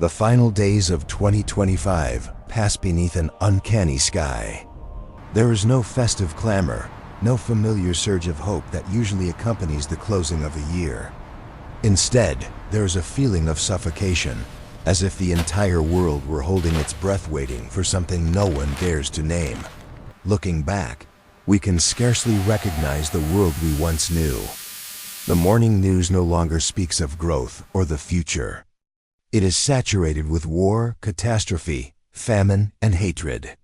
The final days of 2025 pass beneath an uncanny sky. There is no festive clamor, no familiar surge of hope that usually accompanies the closing of a year. Instead, there is a feeling of suffocation, as if the entire world were holding its breath waiting for something no one dares to name. Looking back, we can scarcely recognize the world we once knew. The morning news no longer speaks of growth or the future. It is saturated with war, catastrophe, famine, and hatred.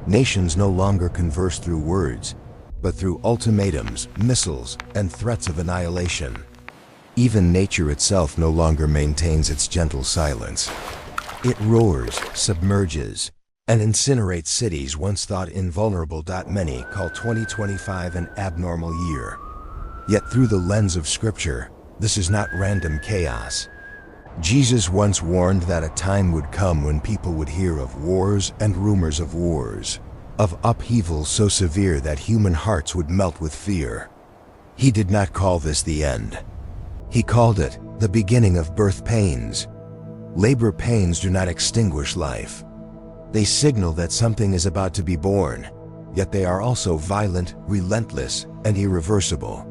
Nations no longer converse through words, but through ultimatums, missiles, and threats of annihilation. Even nature itself no longer maintains its gentle silence. It roars, submerges, and incinerates cities once thought invulnerable. Many call 2025 an abnormal year. Yet through the lens of Scripture, this is not random chaos. Jesus once warned that a time would come when people would hear of wars and rumors of wars, of upheaval so severe that human hearts would melt with fear. He did not call this the end. He called it the beginning of birth pains. Labor pains do not extinguish life. They signal that something is about to be born, yet they are also violent, relentless, and irreversible.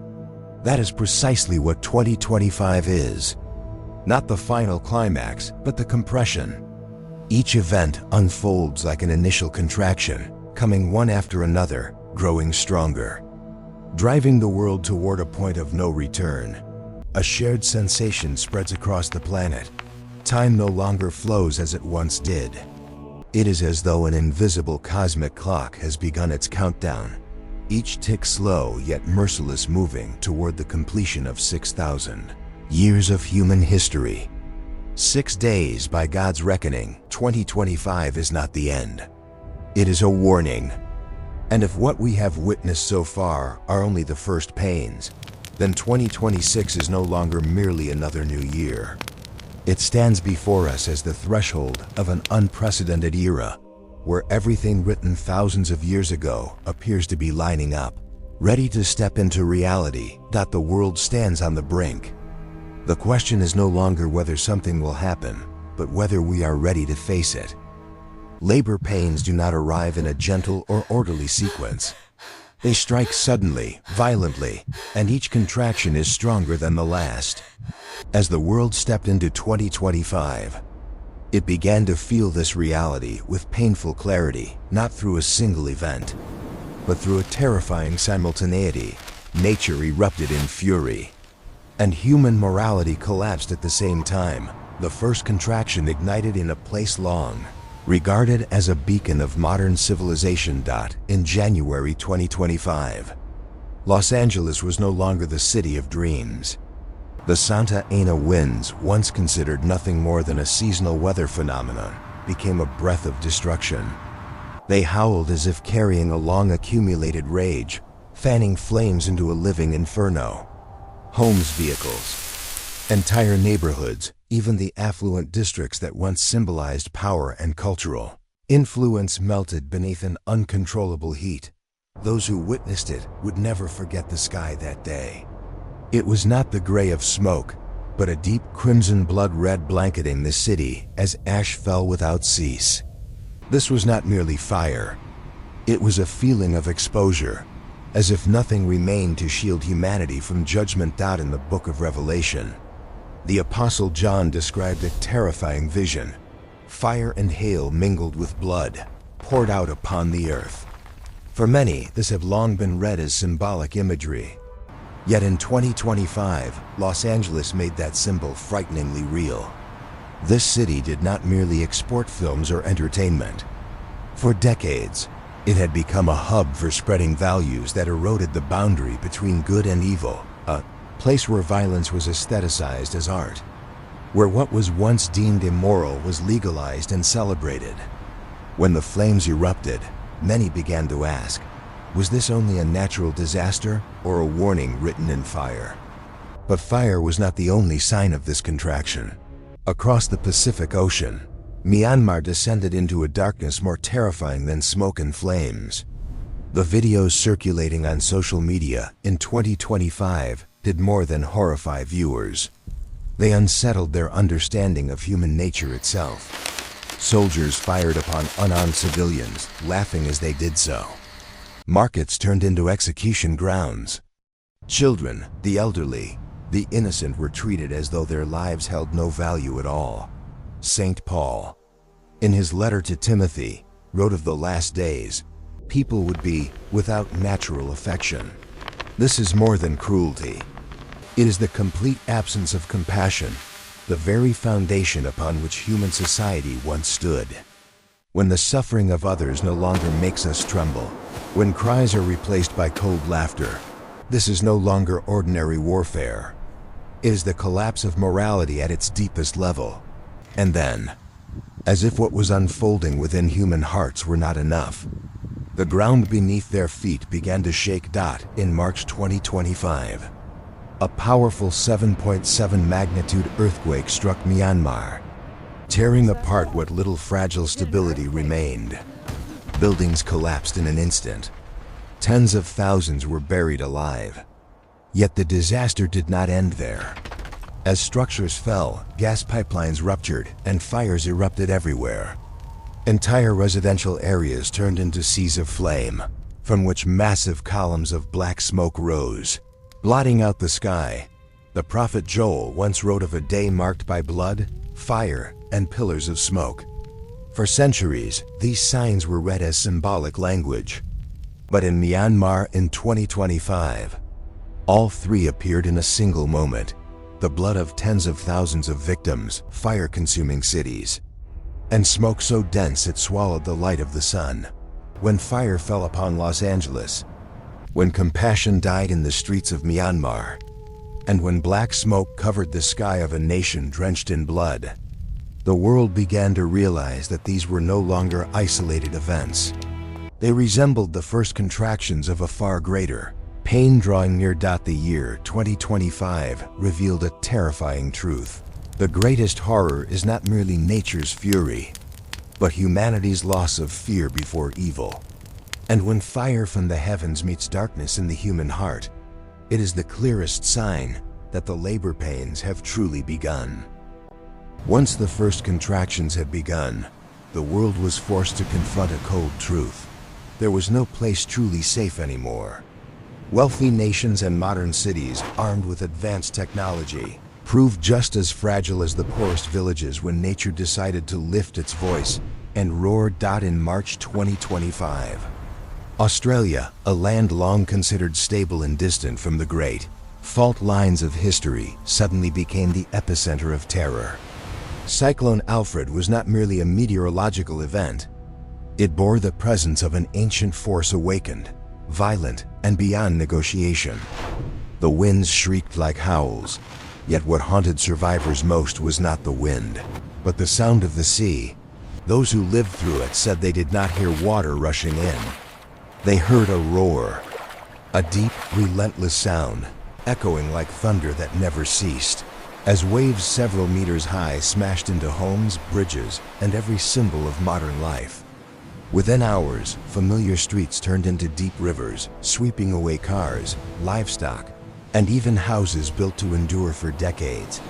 That is precisely what 2025 is. Not the final climax, but the compression. Each event unfolds like an initial contraction, coming one after another, growing stronger, driving the world toward a point of no return. A shared sensation spreads across the planet. Time no longer flows as it once did. It is as though an invisible cosmic clock has begun its countdown, each tick slow yet merciless, moving toward the completion of 6,000 years of human history. 6 days by God's reckoning. 2025 is not the end. It is a warning. And if what we have witnessed so far are only the first pains, then 2026 is no longer merely another new year. It stands before us as the threshold of an unprecedented era, where everything written thousands of years ago appears to be lining up, ready to step into reality. The world stands on the brink. The question is no longer whether something will happen, but whether we are ready to face it. Labor pains do not arrive in a gentle or orderly sequence. They strike suddenly, violently, and each contraction is stronger than the last. As the world stepped into 2025, it began to feel this reality with painful clarity, not through a single event, but through a terrifying simultaneity. Nature erupted in fury, and human morality collapsed at the same time. The first contraction ignited in a place long regarded as a beacon of modern civilization. In January 2025, Los Angeles was no longer the city of dreams. The Santa Ana winds, once considered nothing more than a seasonal weather phenomenon, became a breath of destruction. They howled as if carrying a long-accumulated rage, fanning flames into a living inferno. Homes, vehicles, entire neighborhoods, even the affluent districts that once symbolized power and cultural influence melted beneath an uncontrollable heat. Those who witnessed it would never forget the sky that day. It was not the gray of smoke, but a deep crimson blood-red blanketing the city as ash fell without cease. This was not merely fire. It was a feeling of exposure, as if nothing remained to shield humanity from judgment. In the book of Revelation, the Apostle John described a terrifying vision. Fire and hail mingled with blood, poured out upon the earth. For many, this had long been read as symbolic imagery. Yet in 2025, Los Angeles made that symbol frighteningly real. This city did not merely export films or entertainment. For decades, it had become a hub for spreading values that eroded the boundary between good and evil, a place where violence was aestheticized as art, where what was once deemed immoral was legalized and celebrated. When the flames erupted, many began to ask, was this only a natural disaster or a warning written in fire? But fire was not the only sign of this contraction. Across the Pacific Ocean, Myanmar descended into a darkness more terrifying than smoke and flames. The videos circulating on social media in 2025 did more than horrify viewers. They unsettled their understanding of human nature itself. Soldiers fired upon unarmed civilians, laughing as they did so. Markets turned into execution grounds. Children, the elderly, the innocent were treated as though their lives held no value at all. St. Paul, in his letter to Timothy, wrote of the last days, people would be without natural affection. This is more than cruelty. It is the complete absence of compassion, the very foundation upon which human society once stood. When the suffering of others no longer makes us tremble, when cries are replaced by cold laughter, this is no longer ordinary warfare. It is the collapse of morality at its deepest level. And then, as if what was unfolding within human hearts were not enough, the ground beneath their feet began to shake. In March 2025, a powerful 7.7 magnitude earthquake struck Myanmar, tearing apart what little fragile stability remained. Buildings collapsed in an instant. Tens of thousands were buried alive. Yet the disaster did not end there. As structures fell, gas pipelines ruptured, and fires erupted everywhere. Entire residential areas turned into seas of flame, from which massive columns of black smoke rose, blotting out the sky. The prophet Joel once wrote of a day marked by blood, fire, and pillars of smoke. For centuries, these signs were read as symbolic language. But in Myanmar in 2025, all three appeared in a single moment: the blood of tens of thousands of victims, fire-consuming cities, and smoke so dense it swallowed the light of the sun. When fire fell upon Los Angeles, when compassion died in the streets of Myanmar, and when black smoke covered the sky of a nation drenched in blood, the world began to realize that these were no longer isolated events. They resembled the first contractions of a far greater pain drawing near. The year 2025 revealed a terrifying truth. The greatest horror is not merely nature's fury, but humanity's loss of fear before evil. And when fire from the heavens meets darkness in the human heart, it is the clearest sign that the labor pains have truly begun. Once the first contractions had begun, the world was forced to confront a cold truth. There was no place truly safe anymore. Wealthy nations and modern cities, armed with advanced technology, proved just as fragile as the poorest villages when nature decided to lift its voice and roar. In March 2025, Australia, a land long considered stable and distant from the great fault lines of history, suddenly became the epicenter of terror. Cyclone Alfred was not merely a meteorological event. It bore the presence of an ancient force awakened, violent, and beyond negotiation. The winds shrieked like howls, yet what haunted survivors most was not the wind, but the sound of the sea. Those who lived through it said they did not hear water rushing in. They heard a roar, a deep, relentless sound, echoing like thunder that never ceased, as waves several meters high smashed into homes, bridges, and every symbol of modern life. Within hours, familiar streets turned into deep rivers, sweeping away cars, livestock, and even houses built to endure for decades.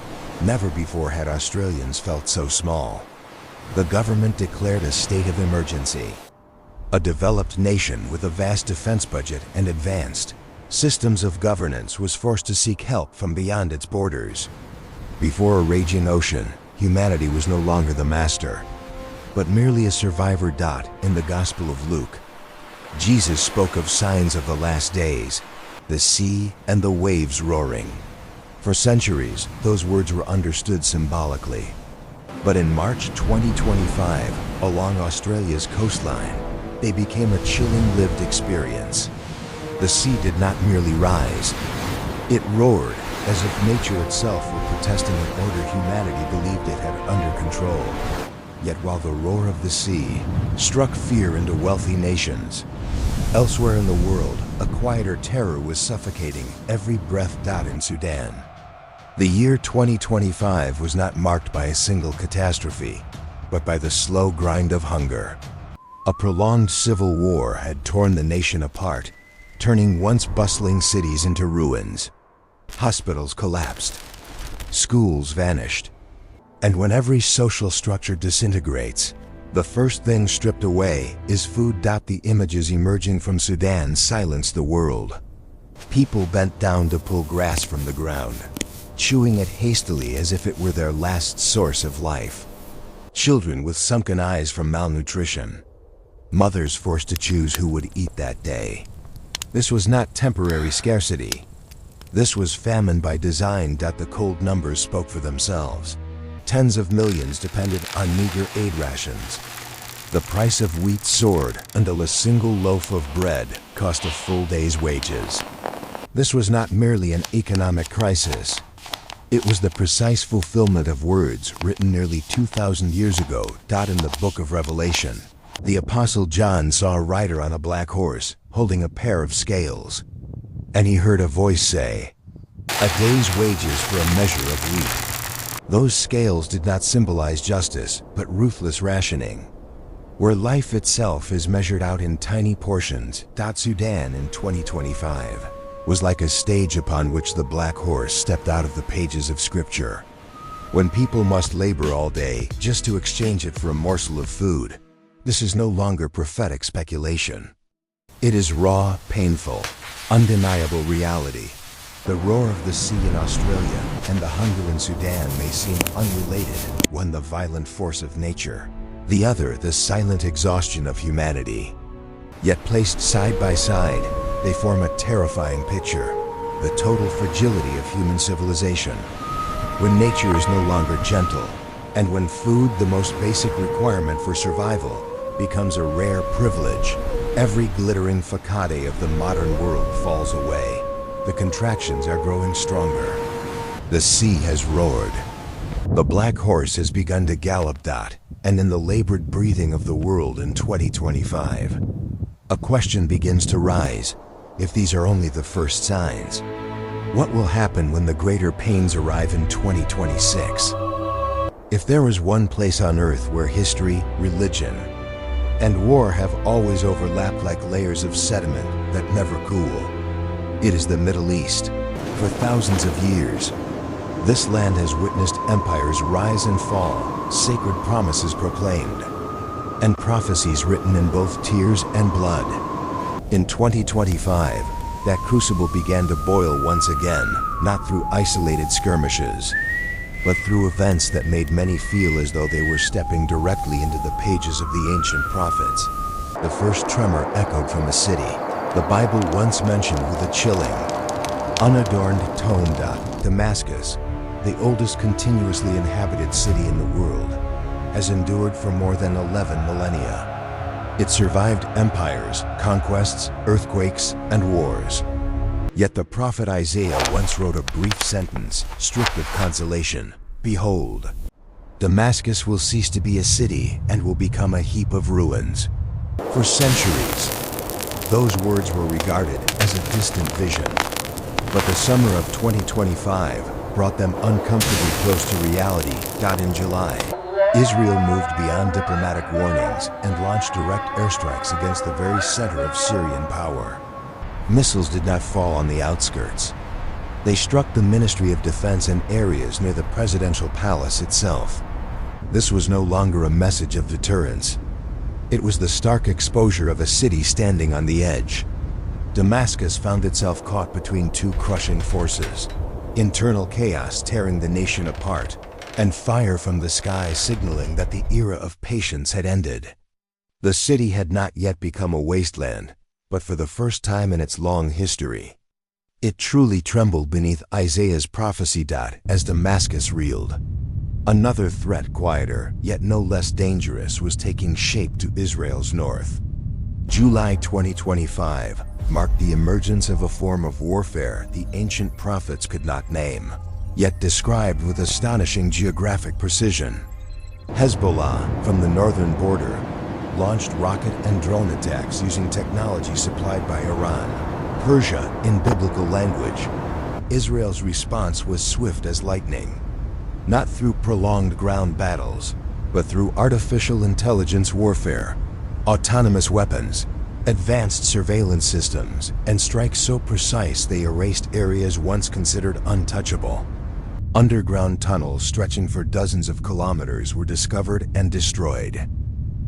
Never before had Australians felt so small. The government declared a state of emergency. A developed nation with a vast defense budget and advanced systems of governance was forced to seek help from beyond its borders. Before a raging ocean, humanity was no longer the master, but merely a survivor. In the Gospel of Luke, Jesus spoke of signs of the last days, the sea and the waves roaring. For centuries, those words were understood symbolically. But in March 2025, along Australia's coastline, they became a chilling lived experience. The sea did not merely rise, it roared, as if nature itself were protesting an order humanity believed it had under control. Yet while the roar of the sea struck fear into wealthy nations, elsewhere in the world, a quieter terror was suffocating every breath. In Sudan, the year 2025 was not marked by a single catastrophe, but by the slow grind of hunger. A prolonged civil war had torn the nation apart, turning once bustling cities into ruins. Hospitals collapsed, schools vanished. And when every social structure disintegrates, the first thing stripped away is food. The images emerging from Sudan silenced the world. People bent down to pull grass from the ground, chewing it hastily as if it were their last source of life. Children with sunken eyes from malnutrition. Mothers forced to choose who would eat that day. This was not temporary scarcity. This was famine by design. The cold numbers spoke for themselves. Tens of millions depended on meager aid rations. The price of wheat soared until a single loaf of bread cost a full day's wages. This was not merely an economic crisis. It was the precise fulfillment of words written nearly 2,000 years ago. In the book of Revelation, the Apostle John saw a rider on a black horse, holding a pair of scales. And he heard a voice say, "A day's wages for a measure of wheat." Those scales did not symbolize justice, but ruthless rationing. Where life itself is measured out in tiny portions, Sudan in 2025 was like a stage upon which the black horse stepped out of the pages of scripture. When people must labor all day just to exchange it for a morsel of food, this is no longer prophetic speculation. It is raw, painful, undeniable reality. The roar of the sea in Australia and the hunger in Sudan may seem unrelated, one the violent force of nature, the other the silent exhaustion of humanity. Yet placed side by side, they form a terrifying picture, the total fragility of human civilization. When nature is no longer gentle, and when food, the most basic requirement for survival, becomes a rare privilege, every glittering facade of the modern world falls away. The contractions are growing stronger. The sea has roared. The black horse has begun to gallop. And in the labored breathing of the world in 2025, a question begins to rise. If these are only the first signs, what will happen when the greater pains arrive in 2026? If there is one place on earth where history, religion, and war have always overlapped like layers of sediment that never cool, it is the Middle East. For thousands of years, this land has witnessed empires rise and fall, sacred promises proclaimed, and prophecies written in both tears and blood. In 2025, that crucible began to boil once again, not through isolated skirmishes, but through events that made many feel as though they were stepping directly into the pages of the ancient prophets. The first tremor echoed from a city the Bible once mentioned with a chilling, unadorned tone. Damascus, the oldest continuously inhabited city in the world, has endured for more than 11 millennia. It survived empires, conquests, earthquakes, and wars. Yet the prophet Isaiah once wrote a brief sentence, stripped of consolation. Behold, Damascus will cease to be a city and will become a heap of ruins. For centuries, those words were regarded as a distant vision. But the summer of 2025 brought them uncomfortably close to reality. In July, Israel moved beyond diplomatic warnings and launched direct airstrikes against the very center of Syrian power. Missiles did not fall on the outskirts. They struck the Ministry of Defense and areas near the presidential palace itself. This was no longer a message of deterrence. It was the stark exposure of a city standing on the edge. Damascus found itself caught between two crushing forces, internal chaos tearing the nation apart, and fire from the sky signaling that the era of patience had ended. The city had not yet become a wasteland, but for the first time in its long history, it truly trembled beneath Isaiah's prophecy. As Damascus reeled, another threat, quieter yet no less dangerous, was taking shape to Israel's north. July 2025 marked the emergence of a form of warfare the ancient prophets could not name, yet described with astonishing geographic precision. Hezbollah, from the northern border, launched rocket and drone attacks using technology supplied by Iran. Persia, in biblical language. Israel's response was swift as lightning, not through prolonged ground battles, but through artificial intelligence warfare, autonomous weapons, advanced surveillance systems, and strikes so precise they erased areas once considered untouchable. Underground tunnels stretching for dozens of kilometers were discovered and destroyed.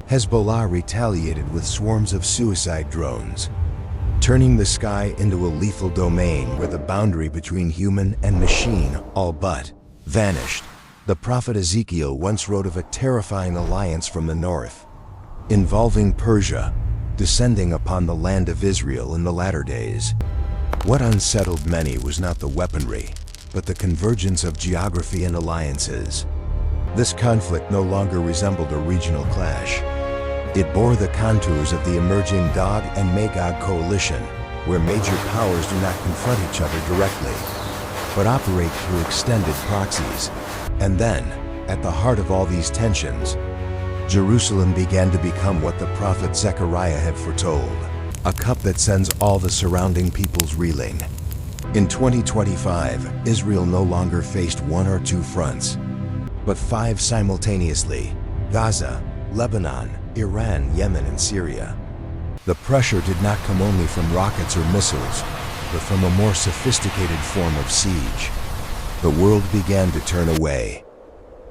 Hezbollah retaliated with swarms of suicide drones, turning the sky into a lethal domain where the boundary between human and machine all but vanished. The prophet Ezekiel once wrote of a terrifying alliance from the north, involving Persia, descending upon the land of Israel in the latter days. What unsettled many was not the weaponry, but the convergence of geography and alliances. This conflict no longer resembled a regional clash. It bore the contours of the emerging Gog and Magog coalition, where major powers do not confront each other directly, but operate through extended proxies. And then, at the heart of all these tensions, Jerusalem began to become what the prophet Zechariah had foretold, a cup that sends all the surrounding peoples reeling. In 2025, Israel no longer faced one or two fronts, but five simultaneously: Gaza, Lebanon, Iran, Yemen, and Syria. The pressure did not come only from rockets or missiles, but from a more sophisticated form of siege. The world began to turn away.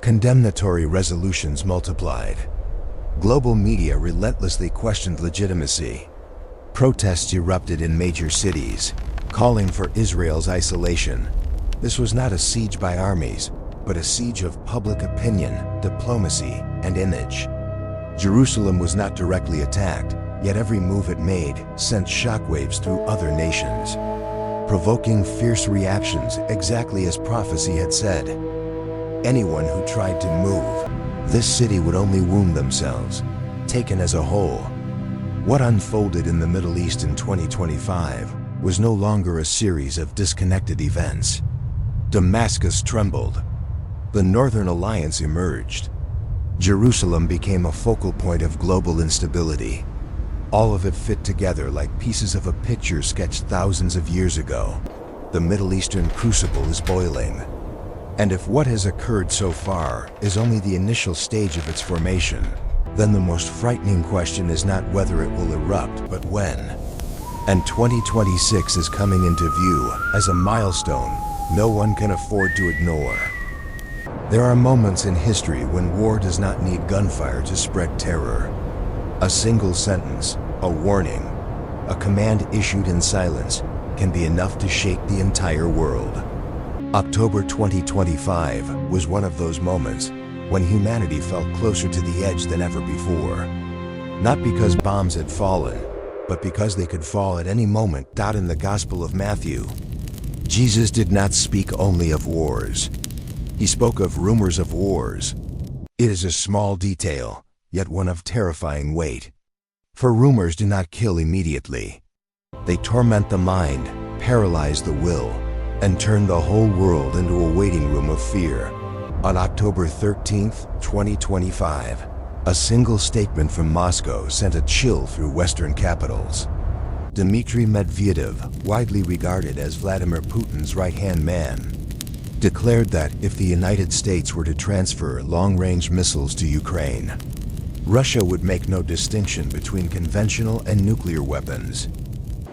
Condemnatory resolutions multiplied. Global media relentlessly questioned legitimacy. Protests erupted in major cities, calling for Israel's isolation. This was not a siege by armies, but a siege of public opinion, diplomacy, and image. Jerusalem was not directly attacked, yet every move it made sent shockwaves through other nations, provoking fierce reactions exactly as prophecy had said. Anyone who tried to move this city would only wound themselves, taken as a whole. What unfolded in the Middle East in 2025 was no longer a series of disconnected events. Damascus trembled. The Northern Alliance emerged. Jerusalem became a focal point of global instability. All of it fit together like pieces of a picture sketched thousands of years ago. The Middle Eastern crucible is boiling. And if what has occurred so far is only the initial stage of its formation, then the most frightening question is not whether it will erupt, but when. And 2026 is coming into view as a milestone no one can afford to ignore. There are moments in history when war does not need gunfire to spread terror. A single sentence, a warning, a command issued in silence can be enough to shake the entire world. October 2025 was one of those moments when humanity felt closer to the edge than ever before. Not because bombs had fallen, but because they could fall at any moment. In the Gospel of Matthew, Jesus did not speak only of wars. He spoke of rumors of wars. It is a small detail, yet one of terrifying weight. For rumors do not kill immediately. They torment the mind, paralyze the will, and turn the whole world into a waiting room of fear. On October 13, 2025, a single statement from Moscow sent a chill through Western capitals. Dmitry Medvedev, widely regarded as Vladimir Putin's right-hand man, declared that if the United States were to transfer long-range missiles to Ukraine, Russia would make no distinction between conventional and nuclear weapons,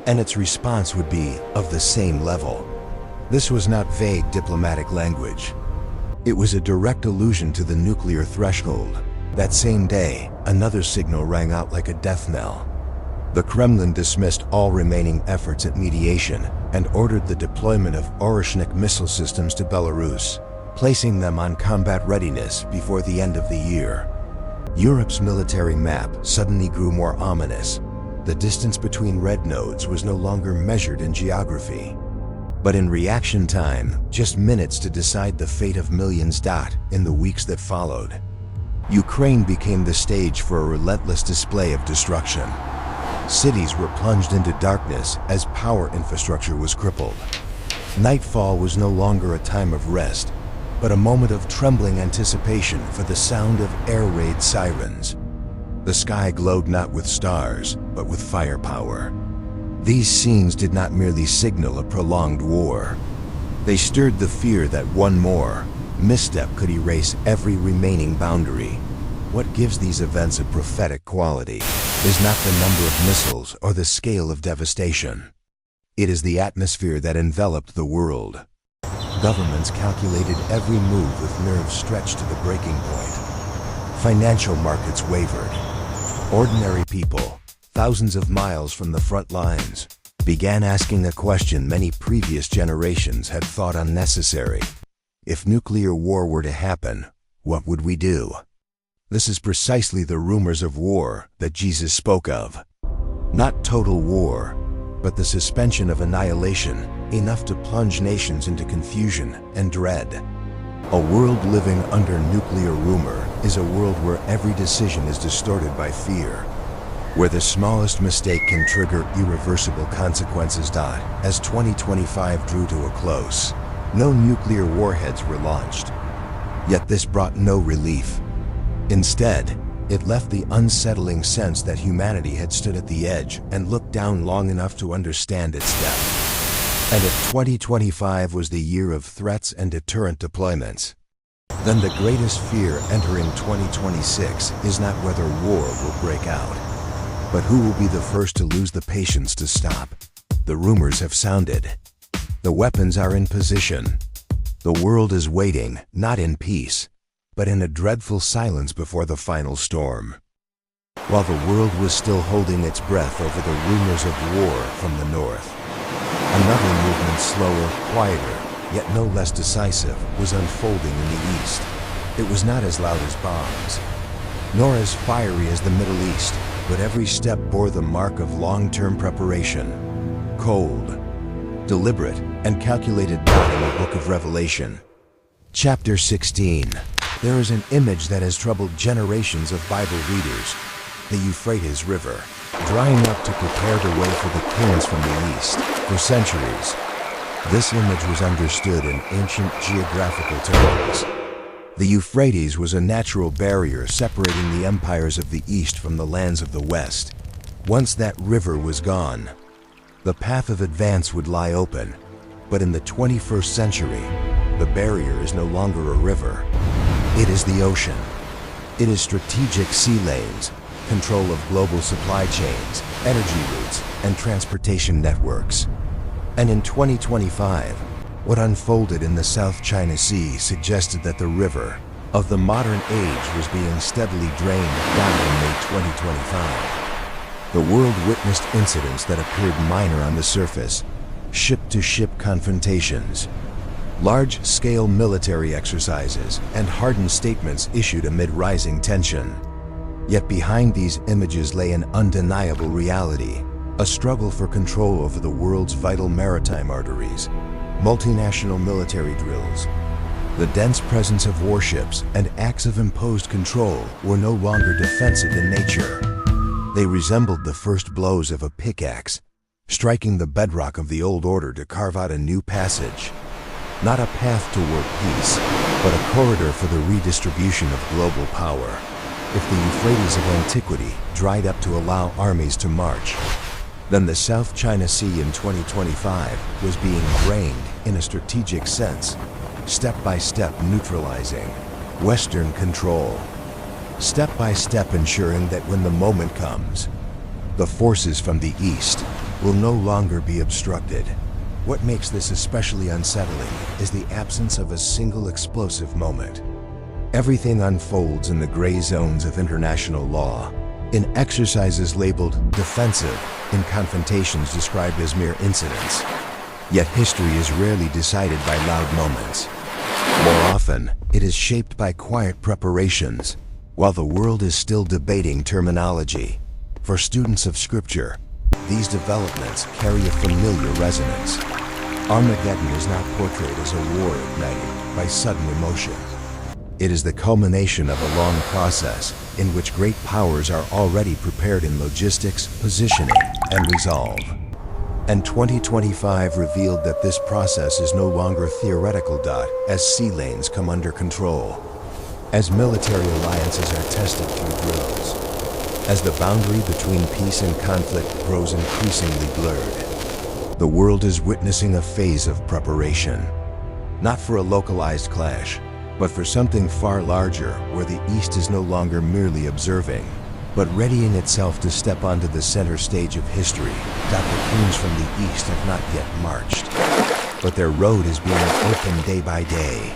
and its response would be of the same level. This was not vague diplomatic language. It was a direct allusion to the nuclear threshold. That same day, another signal rang out like a death knell. The Kremlin dismissed all remaining efforts at mediation and ordered the deployment of Oreshnik missile systems to Belarus, placing them on combat readiness before the end of the year. Europe's military map suddenly grew more ominous. The distance between red nodes was no longer measured in geography, but in reaction time, just minutes to decide the fate of millions. In the weeks that followed, Ukraine became the stage for a relentless display of destruction. Cities were plunged into darkness as power infrastructure was crippled. Nightfall was no longer a time of rest, but a moment of trembling anticipation for the sound of air raid sirens. The sky glowed not with stars, but with firepower. These scenes did not merely signal a prolonged war. They stirred the fear that one more misstep could erase every remaining boundary. What gives these events a prophetic quality is not the number of missiles or the scale of devastation. It is the atmosphere that enveloped the world. Governments calculated every move with nerves stretched to the breaking point. Financial markets wavered. Ordinary people, thousands of miles from the front lines, began asking a question many previous generations had thought unnecessary. If nuclear war were to happen, what would we do? This is precisely the rumors of war that Jesus spoke of. Not total war, but the suspension of annihilation, enough to plunge nations into confusion and dread. A world living under nuclear rumor is a world where every decision is distorted by fear, where the smallest mistake can trigger irreversible consequences. As 2025 drew to a close, no nuclear warheads were launched. Yet this brought no relief. Instead, it left the unsettling sense that humanity had stood at the edge and looked down long enough to understand its depth. And if 2025 was the year of threats and deterrent deployments, then the greatest fear entering 2026 is not whether war will break out, but who will be the first to lose the patience to stop. The rumors have sounded. The weapons are in position. The world is waiting, not in peace, but in a dreadful silence before the final storm. While the world was still holding its breath over the rumors of war from the north, another movement, slower, quieter, yet no less decisive, was unfolding in the east. It was not as loud as bombs, nor as fiery as the Middle East, but every step bore the mark of long-term preparation. Cold, deliberate, and calculated down in the book of Revelation. Chapter 16. There is an image that has troubled generations of Bible readers: the Euphrates River, drying up to prepare the way for the kings from the east. For centuries, this image was understood in ancient geographical terms. The Euphrates was a natural barrier separating the empires of the east from the lands of the west. Once that river was gone, the path of advance would lie open. But in the 21st century, the barrier is no longer a river. It is the ocean. It is strategic sea lanes, control of global supply chains, energy routes, and transportation networks. And in 2025, what unfolded in the South China Sea suggested that the river of the modern age was being steadily drained down in May 2025. The world witnessed incidents that appeared minor on the surface: ship-to-ship confrontations, large-scale military exercises, and hardened statements issued amid rising tension. Yet behind these images lay an undeniable reality: a struggle for control over the world's vital maritime arteries. Multinational military drills, the dense presence of warships, and acts of imposed control were no longer defensive in nature. They resembled the first blows of a pickaxe, striking the bedrock of the old order to carve out a new passage. Not a path toward peace, but a corridor for the redistribution of global power. If the Euphrates of antiquity dried up to allow armies to march, then the South China Sea in 2025 was being drained in a strategic sense, step by step neutralizing Western control, step by step ensuring that when the moment comes, the forces from the East will no longer be obstructed. What makes this especially unsettling is the absence of a single explosive moment. Everything unfolds in the gray zones of international law, in exercises labeled defensive, in confrontations described as mere incidents. Yet history is rarely decided by loud moments. More often, it is shaped by quiet preparations, while the world is still debating terminology. For students of Scripture, these developments carry a familiar resonance. Armageddon is not portrayed as a war ignited by sudden emotion. It is the culmination of a long process in which great powers are already prepared in logistics, positioning, and resolve. And 2025 revealed that this process is no longer theoretical. As sea lanes come under control, as military alliances are tested through drills, as the boundary between peace and conflict grows increasingly blurred, the world is witnessing a phase of preparation, not for a localized clash, but for something far larger, where the East is no longer merely observing, but readying itself to step onto the center stage of history. The kings from the East have not yet marched. but their road is being opened day by day.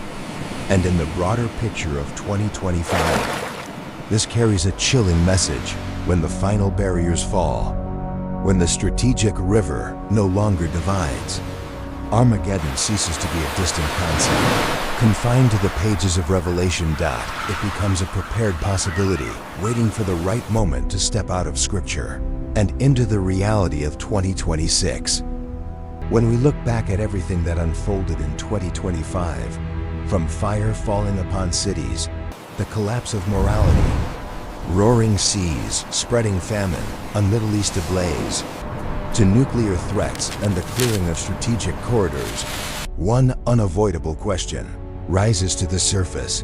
And in the broader picture of 2025, this carries a chilling message when the final barriers fall, when the strategic river no longer divides. Armageddon ceases to be a distant concept. Confined to the pages of Revelation. It becomes a prepared possibility, waiting for the right moment to step out of Scripture and into the reality of 2026. When we look back at everything that unfolded in 2025, from fire falling upon cities, the collapse of morality, roaring seas, spreading famine, a Middle East ablaze, to nuclear threats and the clearing of strategic corridors, one unavoidable question rises to the surface.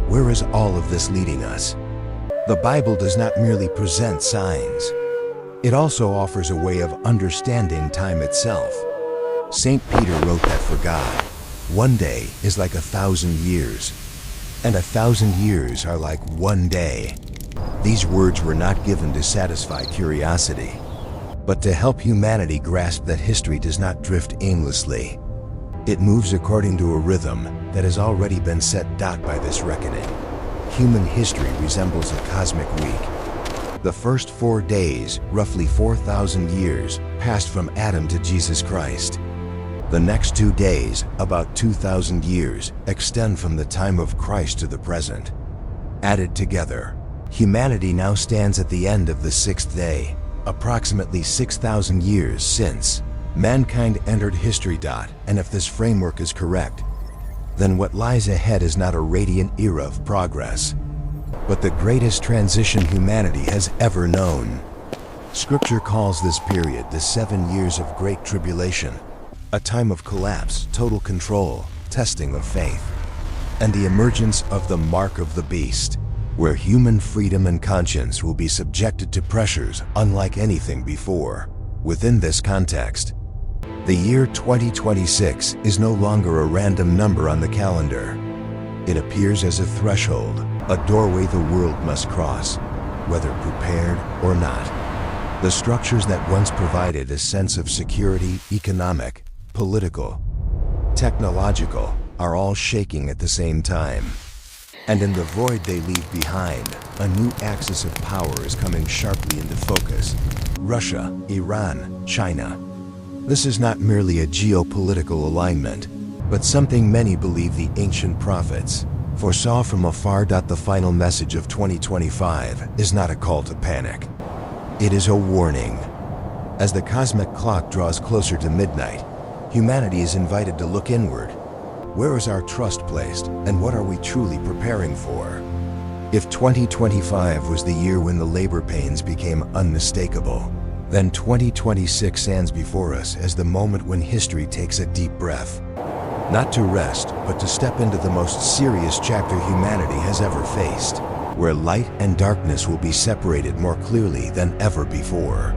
Where is all of this leading us? The Bible does not merely present signs. It also offers a way of understanding time itself. St. Peter wrote that for God, one day is like 1,000 years, and 1,000 years are like one day. These words were not given to satisfy curiosity, but to help humanity grasp that history does not drift aimlessly. It moves according to a rhythm that has already been set. By this reckoning, human history resembles a cosmic week. The first 4 days, roughly 4,000 years, passed from Adam to Jesus Christ. The next 2 days, about 2,000 years, extend from the time of Christ to the present. Added together, humanity now stands at the end of the 6th day, approximately 6,000 years since mankind entered history. And if this framework is correct, then what lies ahead is not a radiant era of progress, but the greatest transition humanity has ever known. Scripture calls this period the 7 years of great tribulation, a time of collapse, total control, testing of faith, and the emergence of the mark of the beast, where human freedom and conscience will be subjected to pressures unlike anything before. Within this context, the year 2026 is no longer a random number on the calendar. It appears as a threshold, a doorway the world must cross, whether prepared or not. The structures that once provided a sense of security, economic, political, technological, are all shaking at the same time. And in the void they leave behind, a new axis of power is coming sharply into focus. Russia, Iran, China. This is not merely a geopolitical alignment, but something many believe the ancient prophets foresaw from afar. The final message of 2025 is not a call to panic. It is a warning. As the cosmic clock draws closer to midnight, humanity is invited to look inward. Where is our trust placed, and what are we truly preparing for? If 2025 was the year when the labor pains became unmistakable, then 2026 stands before us as the moment when history takes a deep breath. Not to rest, but to step into the most serious chapter humanity has ever faced, where light and darkness will be separated more clearly than ever before.